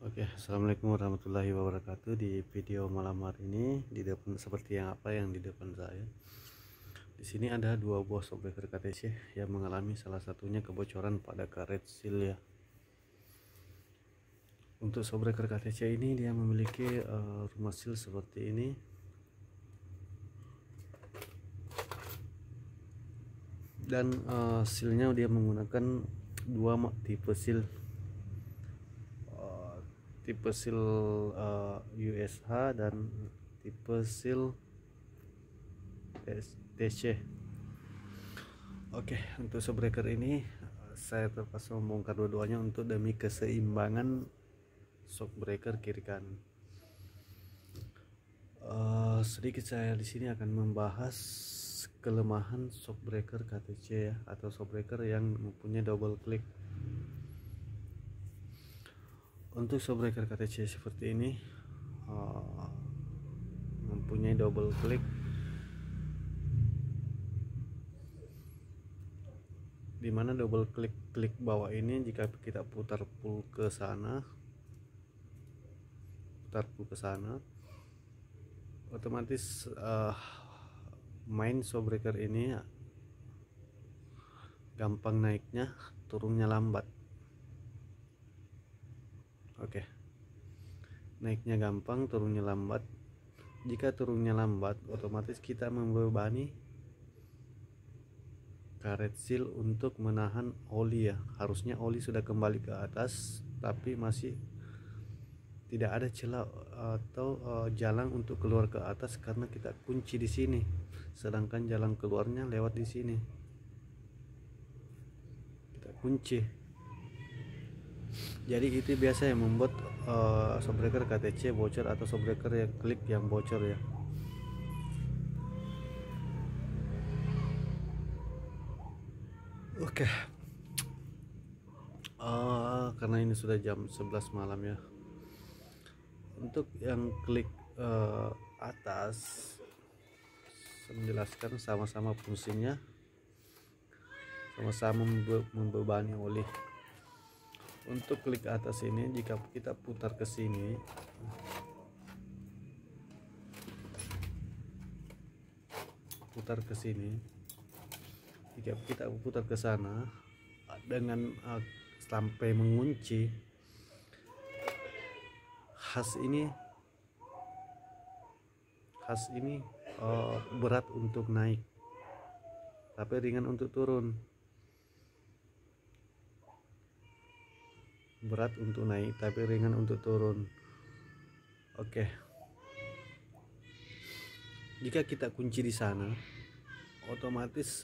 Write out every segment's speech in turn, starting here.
Oke, assalamualaikum warahmatullahi wabarakatuh. Di video malam hari ini di depan seperti yang di depan saya. Di sini ada dua buah shockbreaker KTC yang mengalami salah satunya kebocoran pada karet seal ya. Untuk shockbreaker KTC ini dia memiliki rumah seal seperti ini. Dan sealnya dia menggunakan dua tipe seal. Tipe seal USH dan tipe seal STC. Oke, untuk shockbreaker ini saya terpaksa membongkar dua-duanya untuk demi keseimbangan shockbreaker kiri kanan. Sedikit saya di sini akan membahas kelemahan shockbreaker KTC ya, atau shockbreaker yang mempunyai double click. Untuk shockbreaker KTC seperti ini mempunyai double click, dimana double klik bawah ini jika kita putar pull ke sana, otomatis main shockbreaker ini gampang naiknya, turunnya lambat. Oke, naiknya gampang, turunnya lambat. Jika turunnya lambat, otomatis kita membebani karet seal untuk menahan oli ya. Harusnya oli sudah kembali ke atas, tapi masih tidak ada celah atau jalan untuk keluar ke atas karena kita kunci di sini, sedangkan jalan keluarnya lewat di sini. Kita kunci. Jadi itu biasa yang membuat shockbreaker KTC bocor atau shockbreaker yang klik yang bocor ya. Oke. Karena ini sudah jam 11 malam ya. Untuk yang klik atas, saya menjelaskan sama-sama fungsinya, sama-sama membebani oli. Untuk klik atas ini, jika kita putar ke sini, jika kita putar ke sana dengan sampai mengunci, khas ini berat untuk naik tapi ringan untuk turun. Berat untuk naik tapi ringan untuk turun. Oke, jika kita kunci di sana, otomatis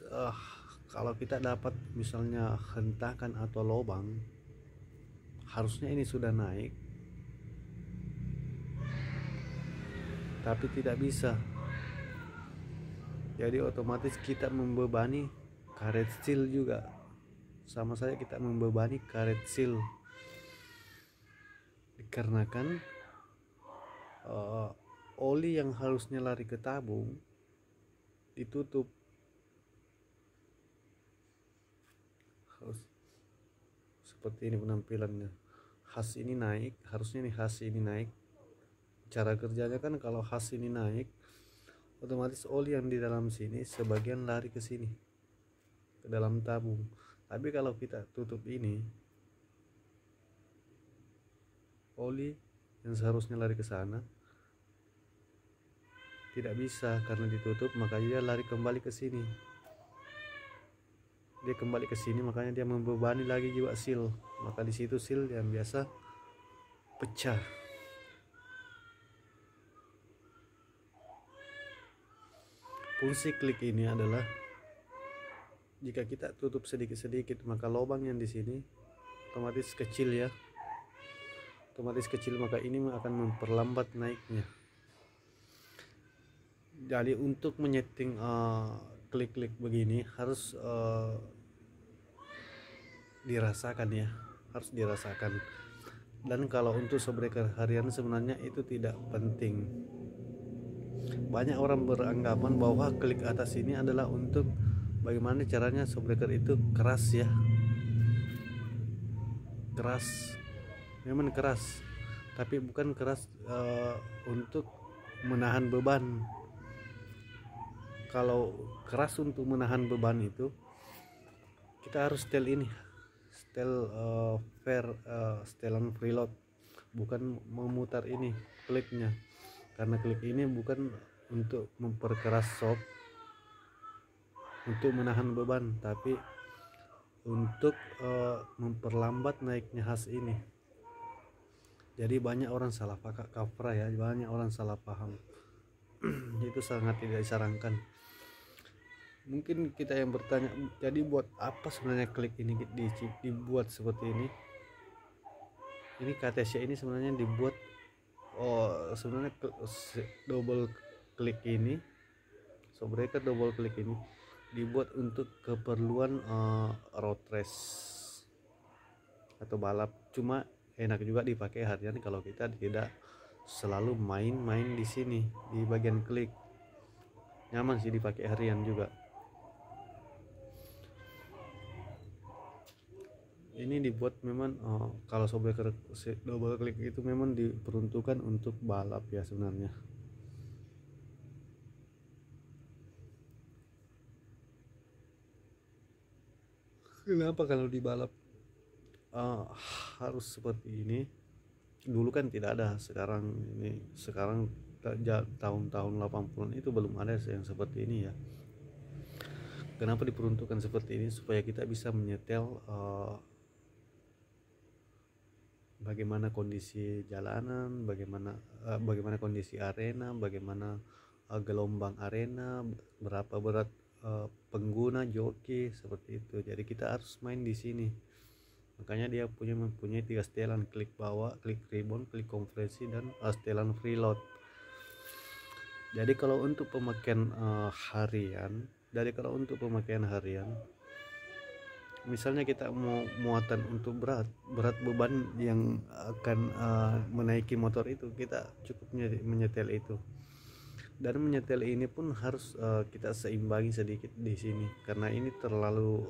kalau kita dapat misalnya hentakan atau lubang, harusnya ini sudah naik, tapi tidak bisa. Jadi otomatis kita membebani karet seal juga. Sama saja kita membebani karet seal, dikarenakan oli yang harusnya lari ke tabung ditutup. Harus seperti ini penampilannya. Khas ini naik, harusnya nih khas ini naik. Cara kerjanya kan kalau khas ini naik, otomatis oli yang di dalam sini sebagian lari ke sini, ke dalam tabung. Tapi kalau kita tutup ini, oli yang seharusnya lari ke sana tidak bisa karena ditutup, makanya dia lari kembali ke sini. Dia kembali ke sini, makanya dia membebani lagi juga seal. Maka di situ seal yang biasa pecah. Fungsi klik ini adalah jika kita tutup sedikit-sedikit, maka lubang yang di sini otomatis kecil ya. Otomatis kecil, maka ini akan memperlambat naiknya. Jadi untuk menyeting klik-klik begini harus dirasakan ya, harus dirasakan. Dan kalau untuk shockbreaker harian sebenarnya itu tidak penting. Banyak orang beranggapan bahwa klik atas ini adalah untuk bagaimana caranya shockbreaker itu keras ya, keras, memang keras. tapi bukan keras untuk menahan beban. Kalau keras untuk menahan beban itu kita harus setel ini, setel setelan preload, bukan memutar ini kliknya, karena klik ini bukan untuk memperkeras shock untuk menahan beban, tapi untuk memperlambat naiknya has ini. Jadi banyak orang salah pakai kafra ya, banyak orang salah paham. Itu sangat tidak disarankan. Mungkin kita yang bertanya, jadi buat apa sebenarnya klik ini dibuat seperti ini? Ini KTC ini sebenarnya dibuat sebenarnya double klik ini, shockbreaker double klik ini dibuat untuk keperluan road race atau balap. Cuma enak juga dipakai harian kalau kita tidak selalu main-main di sini di bagian klik. Nyaman sih dipakai harian juga. Ini dibuat memang kalau shockbreaker double klik itu memang diperuntukkan untuk balap ya sebenarnya. Kenapa kalau di balap harus seperti ini? Dulu kan tidak ada, sekarang tahun-tahun 80-an itu belum ada yang seperti ini ya. Kenapa diperuntukkan seperti ini? Supaya kita bisa menyetel bagaimana kondisi jalanan, bagaimana kondisi arena, bagaimana gelombang arena, berapa berat pengguna joki, seperti itu. Jadi kita harus main di sini. Makanya dia mempunyai 3 setelan, klik bawah, klik rebound, klik kompresi, dan setelan preload. Jadi kalau untuk pemakaian harian, misalnya kita mau muatan untuk berat beban yang akan menaiki motor itu, kita cukup menyetel itu. Dan menyetel ini pun harus kita seimbangi sedikit di sini, karena ini terlalu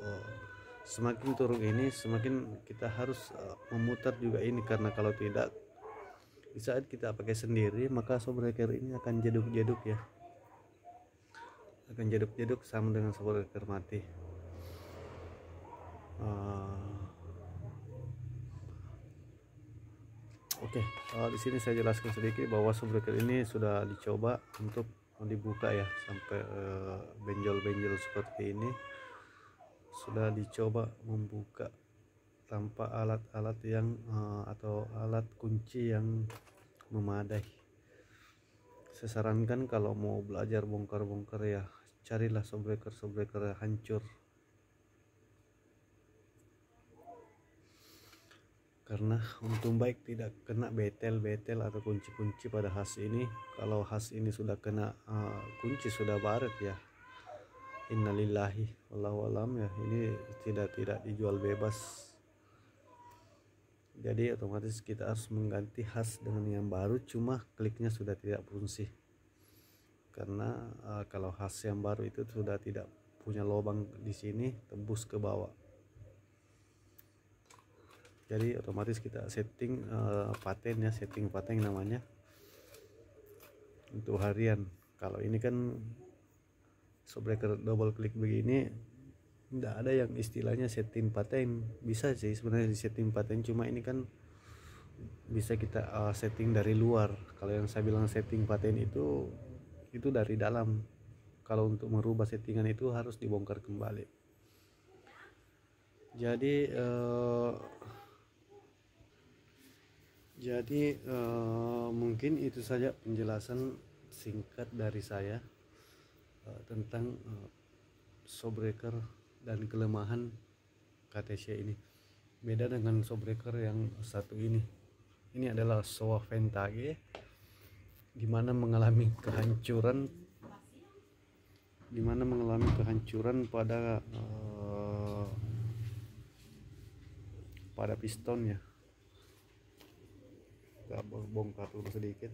semakin turun ini semakin kita harus memutar juga ini, karena kalau tidak di saat kita pakai sendiri maka shockbreaker ini akan jeduk-jeduk ya, akan jeduk-jeduk sama dengan shockbreaker mati. Oke, di sini saya jelaskan sedikit bahwa shockbreaker ini sudah dicoba untuk dibuka ya, sampai benjol-benjol seperti ini sudah dicoba membuka tanpa alat-alat yang atau alat kunci yang memadai. Saya sarankan kalau mau belajar bongkar-bongkar ya carilah shockbreaker hancur, karena untung baik tidak kena betel atau kunci-kunci pada has ini. Kalau has ini sudah kena kunci sudah baret ya, innalillahi wallahu alam ya, ini tidak dijual bebas. Jadi otomatis kita harus mengganti has dengan yang baru, cuma kliknya sudah tidak fungsi, karena kalau has yang baru itu sudah tidak punya lubang di sini tembus ke bawah. Jadi otomatis kita setting paten namanya untuk harian. Kalau ini kan shockbreaker double klik begini tidak ada yang istilahnya setting paten. Bisa sih sebenarnya di setting paten, cuma ini kan bisa kita setting dari luar. Kalau yang saya bilang setting paten itu dari dalam. Kalau untuk merubah settingan itu harus dibongkar kembali. Jadi mungkin itu saja penjelasan singkat dari saya tentang shockbreaker dan kelemahan KTC ini. Beda dengan shockbreaker yang satu ini. Ini adalah Showa Ventage, dimana mengalami kehancuran pada pistonnya. Kita bongkar dulu sedikit.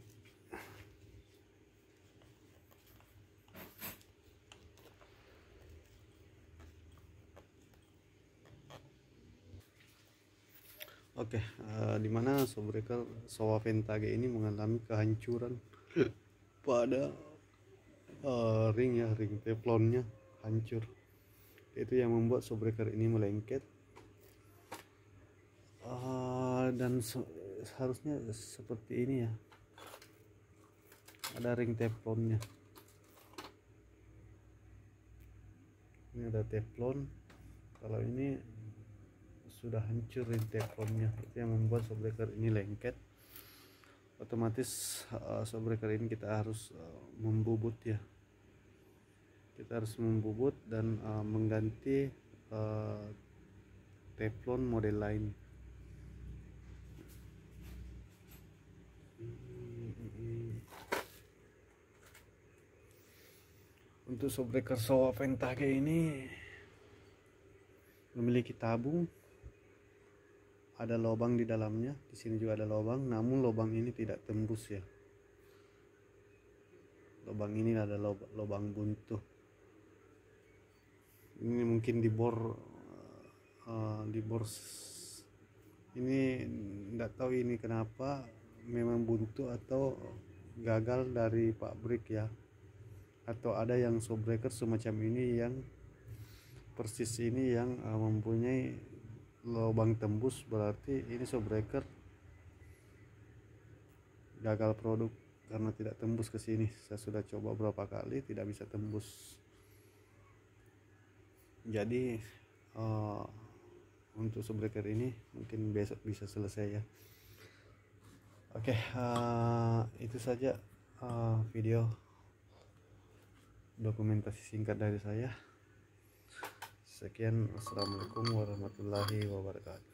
Oke, di mana Showbreaker Showa Ventage ini mengalami kehancuran pada ring teflonnya hancur. Itu yang membuat Showbreaker ini melengket. Dan seharusnya seperti ini ya, ada ring teflonnya. Ini ada teflon. Kalau ini sudah hancur ring teflonnya, itu yang membuat Showbreaker ini lengket. Otomatis Showbreaker ini kita harus membubut ya, kita harus membubut dan mengganti teflon model lain. Untuk Showbreaker Showa Ventage ini memiliki tabung, ada lubang di dalamnya. Di sini juga ada lubang, namun lubang ini tidak tembus ya. Lubang ini ada lubang buntu. Ini mungkin di bor ini tidak tahu ini kenapa, memang buntu atau gagal dari pabrik ya, atau ada yang Showbreaker semacam ini yang persis ini yang mempunyai lubang tembus, berarti ini Showbreaker gagal produk karena tidak tembus ke sini. Saya sudah coba berapa kali tidak bisa tembus. Jadi untuk Showbreaker ini mungkin besok bisa selesai ya. Oke, itu saja video dokumentasi singkat dari saya. Sekian, assalamualaikum warahmatullahi wabarakatuh.